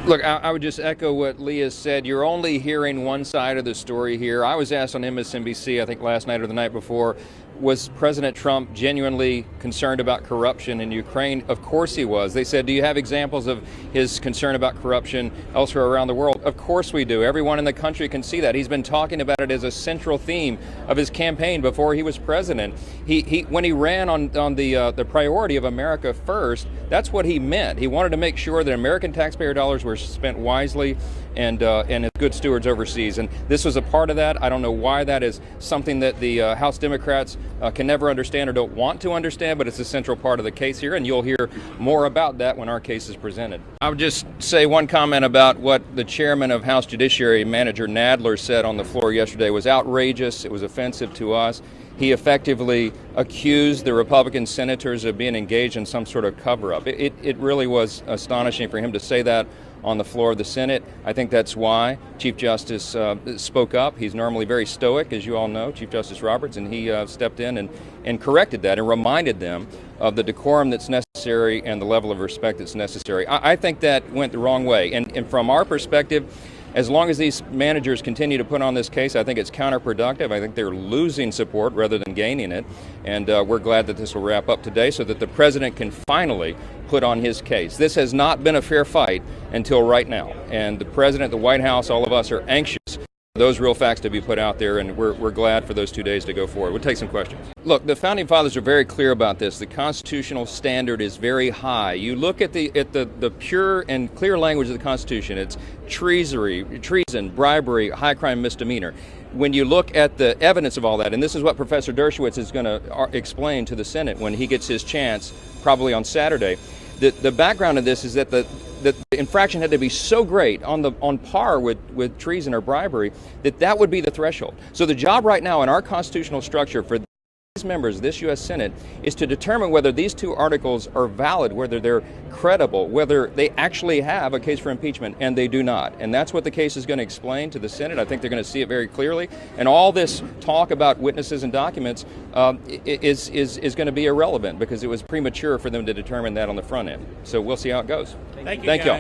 Look, I would just echo what Leah said. You're only hearing one side of the story here. I was asked on MSNBC, I think last night or the night before, was President Trump genuinely concerned about corruption in Ukraine? Of course he was. They said, do you have examples of his concern about corruption elsewhere around the world? Of course we do. Everyone in the country can see that. He's been talking about it as a central theme of his campaign before he was president. When he ran on the priority of America first, that's what he meant. He wanted to make sure that American taxpayer dollars were spent wisely and as good stewards overseas. And this was a part of that. I don't know why that is something that the House Democrats can never understand or don't want to understand, but it's a central part of the case here, and you'll hear more about that when our case is presented. I would just say one comment about what the chairman of House Judiciary, Manager Nadler, said on the floor yesterday was outrageous. It was offensive to us. He effectively accused the Republican senators of being engaged in some sort of cover-up. It really was astonishing for him to say that on the floor of the Senate. I think that's why Chief Justice spoke up. He's normally very stoic, as you all know, Chief Justice Roberts, and he stepped in and corrected that and reminded them of the decorum that's necessary and the level of respect that's necessary. I think that went the wrong way. And from our perspective, as long as these managers continue to put on this case, I think it's counterproductive. I think they're losing support rather than gaining it. And we're glad that this will wrap up today so that the president can finally put on his case. This has not been a fair fight until right now. And the president, the White House, all of us are anxious for those real facts to be put out there, and we're glad for those 2 days to go forward. We'll take some questions. Look, the Founding Fathers are very clear about this. The constitutional standard is very high. You look at the pure and clear language of the Constitution. It's treason, bribery, high crime, misdemeanor. When you look at the evidence of all that, and this is what Professor Dershowitz is going to explain to the Senate when he gets his chance, probably on Saturday, the background of this is that the infraction had to be so great, on par with treason or bribery, that would be the threshold. So the job right now in our constitutional structure for these members of this U.S. Senate is to determine whether these two articles are valid, whether they're credible, whether they actually have a case for impeachment, and they do not. And that's what the case is going to explain to the Senate. I think they're going to see it very clearly. And all this talk about witnesses and documents is going to be irrelevant because it was premature for them to determine that on the front end. So we'll see how it goes. Thank you, Thank you all.